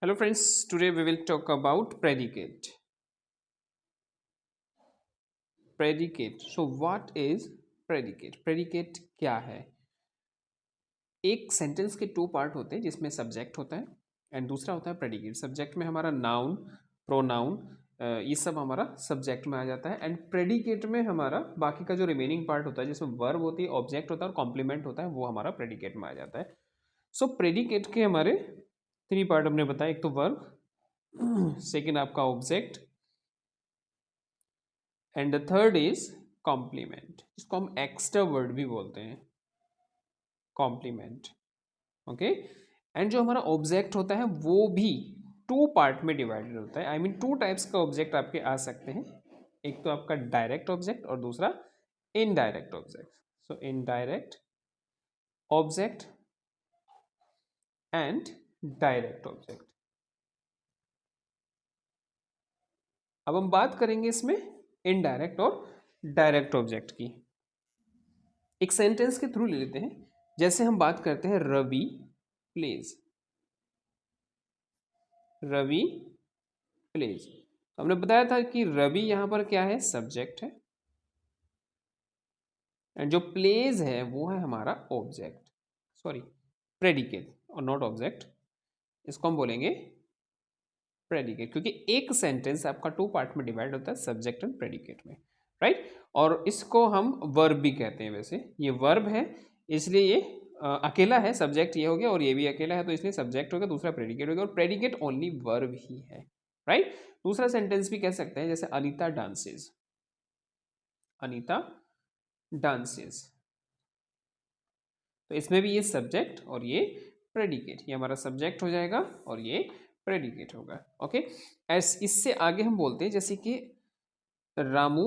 Hello friends, today we will talk about predicate. Predicate. So what is predicate? Predicate क्या है? एक sentence के two part होते हैं जिसमें सब्जेक्ट होता है एंड दूसरा होता है प्रेडिकेट। सब्जेक्ट में हमारा नाउन, प्रोनाउन, ये सब हमारा सब्जेक्ट में आ जाता है एंड प्रेडिकेट में हमारा बाकी का जो रिमेनिंग पार्ट होता है जिसमें वर्ब होती है, ऑब्जेक्ट होता है और कॉम्प्लीमेंट होता है, वो हमारा प्रेडिकेट में आ जाता है। सो प्रेडिकेट के हमारे थ्री पार्ट हमने बताया, एक तो वर्ब, सेकेंड आपका object and the third is complement, जिसको हम एक्स्ट्रा वर्ड भी बोलते हैं, कॉम्प्लीमेंट। ओके। एंड जो हमारा ऑब्जेक्ट होता है वो भी टू पार्ट में डिवाइडेड होता है। आई मीन टू टाइप्स का ऑब्जेक्ट आपके आ सकते हैं, एक तो आपका डायरेक्ट ऑब्जेक्ट और दूसरा indirect object. So indirect object and direct object. अब हम बात करेंगे इसमें इनडायरेक्ट और डायरेक्ट ऑब्जेक्ट की। एक सेंटेंस के थ्रू ले लेते हैं। जैसे हम बात करते हैं रवि प्लेज, रवि प्लेज, तो हमने बताया था कि रवि यहां पर क्या है, सब्जेक्ट है एंड जो प्लेज है वो है हमारा ऑब्जेक्ट, सॉरी प्रेडिकेट और नॉट ऑब्जेक्ट। इसको हम बोलेंगे प्रेडिकेट, क्योंकि एक सेंटेंस आपका टू पार्ट में डिवाइड होता है, सब्जेक्ट एंड प्रेडिकेट में, राइट। और इसको हम वर्ब भी कहते हैं। वैसे ये वर्ब है इसलिए ये अकेला है, सब्जेक्ट ये हो गया और ये भी अकेला है तो इसलिए सब्जेक्ट हो गया, दूसरा प्रेडिकेट हो गया और प्रेडिकेट ओनली वर्ब ही है, राइट। दूसरा सेंटेंस भी कह सकते हैं, जैसे अनीता डांसेस, अनीता डांसेस, तो इसमें भी ये सब्जेक्ट और ये प्रेडिकेट, ये हमारा सब्जेक्ट हो जाएगा और ये प्रेडिकेट होगा। ओके। ऐस इससे आगे हम बोलते हैं जैसे कि Ramu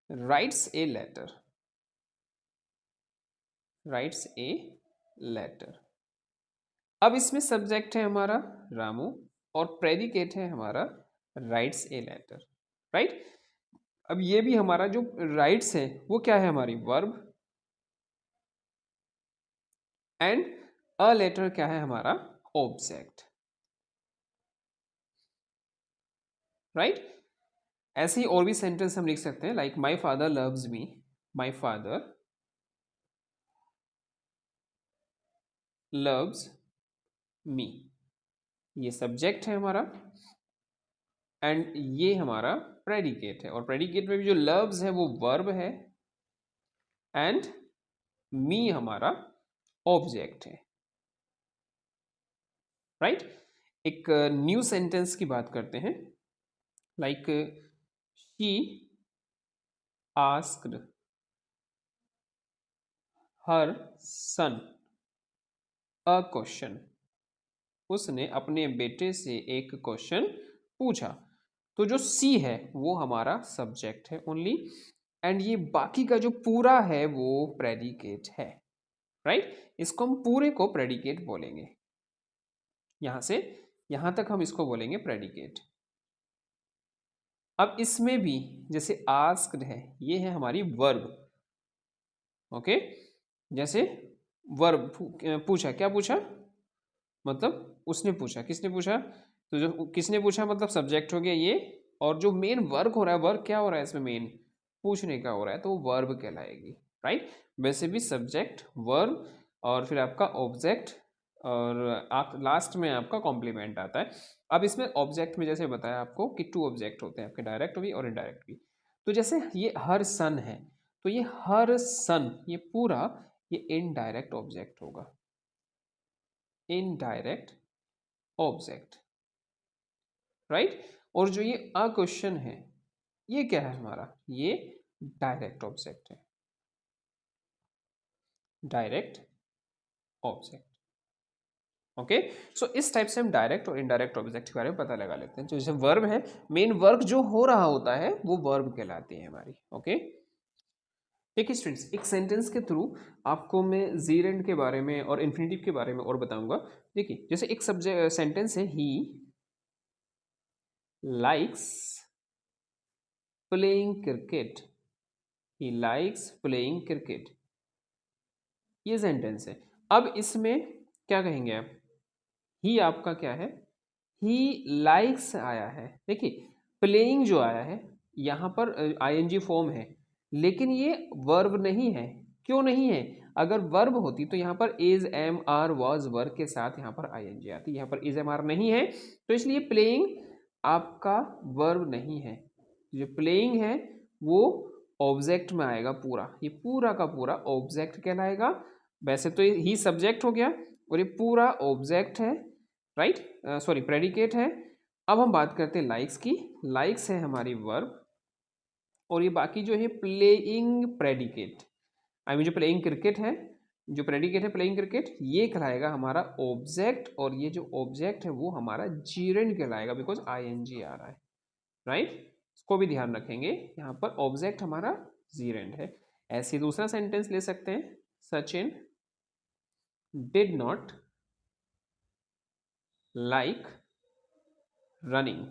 writes a letter, writes a letter. अब इसमें सब्जेक्ट है हमारा रामू और प्रेडिकेट है हमारा राइट्स ए लेटर, राइट। अब ये भी हमारा जो राइट्स है वो क्या है, हमारी वर्ब एंड अ लेटर क्या है, हमारा ऑब्जेक्ट, राइट। ऐसे ही और भी सेंटेंस हम लिख सकते हैं, like my father loves me, my father loves me, ये सब्जेक्ट है हमारा एंड ये हमारा प्रेडिकेट है और प्रेडिकेट में भी जो लव्स है वो वर्ब है एंड मी हमारा ऑब्जेक्ट है, राइट। एक न्यू सेंटेंस की बात करते हैं, like she asked her son a question, उसने अपने बेटे से एक क्वेश्चन पूछा। तो जो सी है वो हमारा सब्जेक्ट है ओनली एंड ये बाकी का जो पूरा है वो प्रेडिकेट है, राइट। इसको हम पूरे को प्रेडिकेट बोलेंगे, यहां से यहां तक हम इसको बोलेंगे प्रेडिकेट। अब इसमें भी जैसे आस्क्ड है, ये है हमारी वर्ब, ओके। जैसे वर्ब पूछा, क्या पूछा, मतलब उसने पूछा, किसने पूछा, तो जो किसने पूछा मतलब सब्जेक्ट हो गया ये, और जो मेन वर्क हो रहा है, वर्क क्या हो रहा है इसमें, मेन पूछने का हो रहा है तो वो वर्ब कहलाएगी, राइट। वैसे भी सब्जेक्ट, वर्ब और फिर आपका ऑब्जेक्ट और आप लास्ट में आपका कॉम्प्लीमेंट आता है। अब इसमें ऑब्जेक्ट में जैसे बताया आपको कि टू ऑब्जेक्ट होते हैं आपके, डायरेक्ट भी और इनडायरेक्ट भी। तो जैसे ये हर सन है तो ये हर सन ये पूरा ये इनडायरेक्ट ऑब्जेक्ट होगा, इनडायरेक्ट ऑब्जेक्ट, राइट। और जो ये अ क्वेश्चन है ये क्या है हमारा, ये डायरेक्ट ऑब्जेक्ट है, डायरेक्ट ऑब्जेक्ट। ओके। सो इस टाइप से हम डायरेक्ट और इनडायरेक्ट ऑब्जेक्ट के बारे में पता लगा लेते हैं। तो जैसे वर्ब है, मेन वर्क जो हो रहा होता है वो वर्ब कहलाती है हमारी, ओके। देखिए स्टूडेंट्स, एक सेंटेंस के थ्रू आपको मैं जीरेंड के बारे में और इन्फिनेटिव के बारे में और बताऊंगा। देखिए जैसे एक सब्जेक्ट सेंटेंस है, he likes playing cricket, he likes playing cricket, ये सेंटेंस है। अब इसमें क्या कहेंगे आप, ही आपका क्या है, ही लाइक्स आया है। देखिए प्लेइंग जो आया है यहाँ पर आईएनजी फॉर्म है, लेकिन ये वर्ब नहीं है। क्यों नहीं है? अगर वर्ब होती तो यहाँ पर is, am, are, was verb के साथ यहाँ पर आईएनजी आती, यहाँ पर इज, एम, आर नहीं है, तो इसलिए प्लेइंग आपका वर्ब नहीं है। जो प्लेइंग है वो ऑब्जेक्ट में आएगा पूरा, ये पूरा का पूरा ऑब्जेक्ट कहलाएगा। वैसे तो ही सब्जेक्ट हो गया और ये पूरा ऑब्जेक्ट है, राइट, सॉरी प्रेडिकेट है। अब हम बात करते हैं लाइक्स की। लाइक्स है हमारी वर्ब और ये बाकी जो है प्लेइंग प्रेडिकेट, आई मीन जो प्लेइंग क्रिकेट है, जो प्रेडिकेट है प्लेइंग क्रिकेट, ये कहलाएगा हमारा ऑब्जेक्ट, और ये जो ऑब्जेक्ट है वो हमारा जीरेंड कहलाएगा, बिकॉज आईएनजी आ रहा है, राइट। इसको भी ध्यान रखेंगे, यहाँ पर ऑब्जेक्ट हमारा जीरेंड है। ऐसे दूसरा सेंटेंस ले सकते हैं, Sachin did not like running,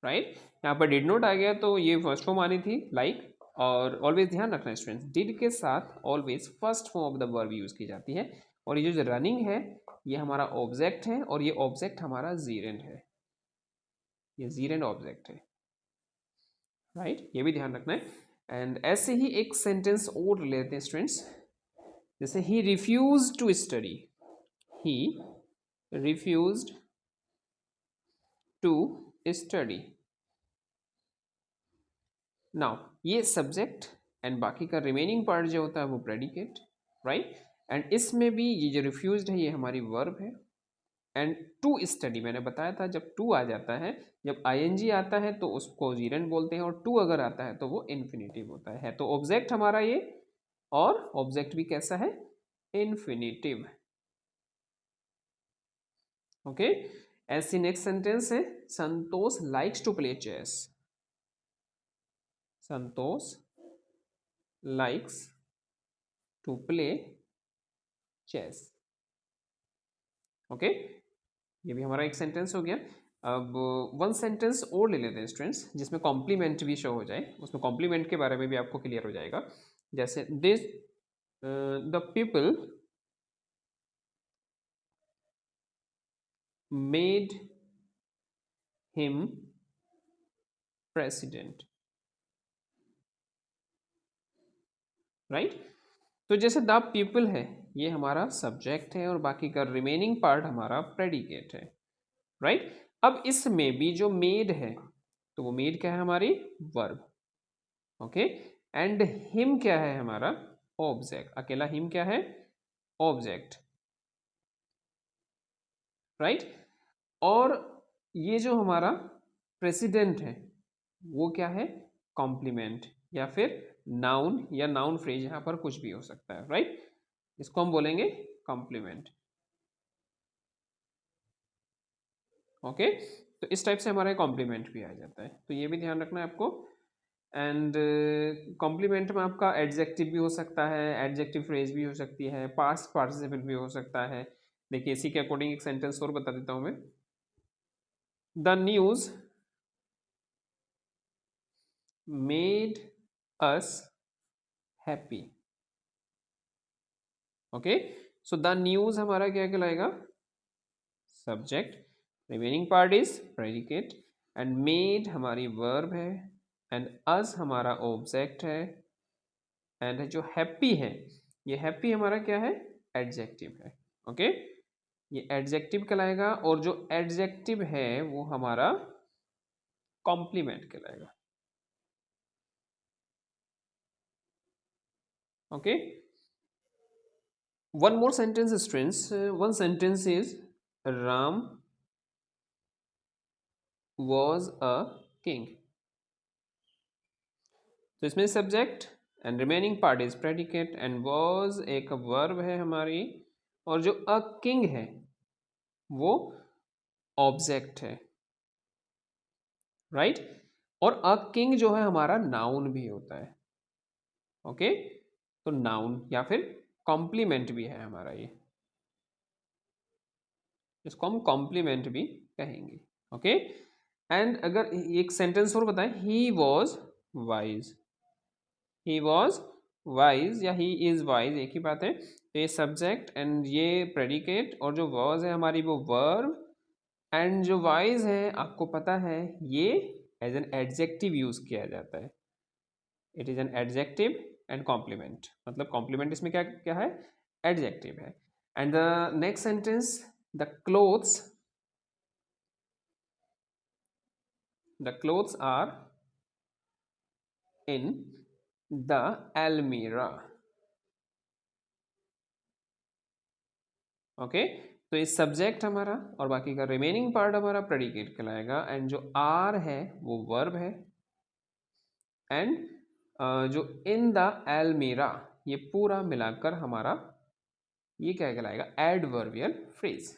right. यहाँ पर डिड नॉट आ गया तो ये फर्स्ट फॉर्म आनी थी लाइक, और ऑलवेज ध्यान रखना स्टूडेंट्स, डिड के साथ always first form of the verb use की जाती है। और ये जो रनिंग है ये हमारा ऑब्जेक्ट है, और ये ऑब्जेक्ट हमारा जीरेंड है, ये जीरेंड ऑब्जेक्ट है, राइट, ये भी ध्यान रखना है। एंड ऐसे ही एक सेंटेंस और लेते हैं स्टूडेंट्स, जैसे he refuse to study, he refused to study. Now ये सब्जेक्ट एंड बाकी का रिमेनिंग पार्ट जो होता है वो प्रेडिकेट, राइट। एंड इसमें भी ये जो रिफ्यूज्ड है ये हमारी वर्ब है। एंड टू स्टडी मैंने बताया था, जब टू आ जाता है, जब आईएनजी आता है तो उसको जीरेंड बोलते हैं, और टू अगर आता है तो वो इन्फिनेटिव होता है। तो ऑब्जेक्ट हमारा ये, और ऑब्जेक्ट भी कैसा है, इन्फिनेटिव, ओके। ऐसी नेक्स्ट सेंटेंस है, Santosh likes to play chess, Santosh likes to play chess, okay. ये भी हमारा एक सेंटेंस हो गया। अब वन सेंटेंस और ले लेते हैं स्टूडेंट्स, जिसमें कॉम्प्लीमेंट भी शो हो जाए, उसमें कॉम्प्लीमेंट के बारे में भी आपको क्लियर हो जाएगा। जैसे this the people made him president, right. तो जैसे द पीपल है ये हमारा सब्जेक्ट है, और बाकी का रिमेनिंग पार्ट हमारा प्रेडिकेट है, राइट। अब इसमें भी जो मेड है तो वो मेड क्या है, हमारी वर्ब, ओके। एंड हिम क्या है, हमारा ऑब्जेक्ट, अकेला हिम क्या है, ऑब्जेक्ट, राइट। और ये जो हमारा प्रेसिडेंट है वो क्या है, कॉम्प्लीमेंट, या फिर नाउन या नाउन फ्रेज, यहाँ पर कुछ भी हो सकता है, राइट। इसको हम बोलेंगे कॉम्प्लीमेंट, ओके। तो इस टाइप से हमारा कॉम्प्लीमेंट भी आ जाता है, तो ये भी ध्यान रखना है आपको। एंड कॉम्प्लीमेंट में आपका एडजेक्टिव भी हो सकता है, एडजेक्टिव फ्रेज भी हो सकती है, पास्ट पार्टिसिपल भी हो सकता है। देखिए इसी के अकॉर्डिंग एक सेंटेंस और बता देता हूं मैं, the news made us happy, okay. So the news हमारा क्या कहलाएगा, subject, remaining part is predicate, and made हमारी वर्ब है, एंड अस हमारा ऑब्जेक्ट है, एंड जो हैप्पी है ये हैप्पी हमारा क्या है, एडजेक्टिव है, ओके। ये एडजेक्टिव कहलाएगा, और जो एडजेक्टिव है वो हमारा कॉम्प्लीमेंट कहलाएगा, okay. One more sentence students, one sentence is Ram was a king. तो इसमें subject and remaining part is predicate, and was एक वर्ब है हमारी, और जो अ किंग है वो ऑब्जेक्ट है, राइट। और अ किंग जो है हमारा नाउन भी होता है, ओके। तो नाउन या फिर कॉम्प्लीमेंट भी है हमारा ये, इसको हम कॉम्प्लीमेंट भी कहेंगे, ओके। एंड अगर एक सेंटेंस और बताएं, he was wise, he was wise या ही इज वाइज एक ही बात है। तो ये सब्जेक्ट एंड ये प्रेडिकेट, और जो वर्ब है हमारी वो वर्ब, एंड जो वाइज है आपको पता है ये एज एन एडजेक्टिव यूज किया जाता है। It is an adjective and complement, मतलब कॉम्प्लीमेंट इसमें क्या क्या है, एडजेक्टिव है। And the next sentence, the clothes are in the almirah. Okay, तो ये सब्जेक्ट हमारा और बाकी का रिमेनिंग पार्ट हमारा प्रेडिकेट कहलाएगा, एंड जो आर है वो वर्ब है, एंड जो इन द एलमीरा ये पूरा मिलाकर हमारा ये क्या कहलाएगा, एडवर्बियल फ्रेज।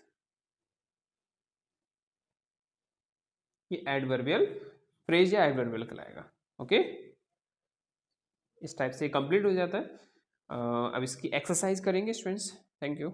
ये एडवर्बियल फ्रेज या एडवर्बियल कहलाएगा। ओके, इस टाइप से कंप्लीट हो जाता है। अब इसकी एक्सरसाइज करेंगे स्टूडेंट्स। Thank you.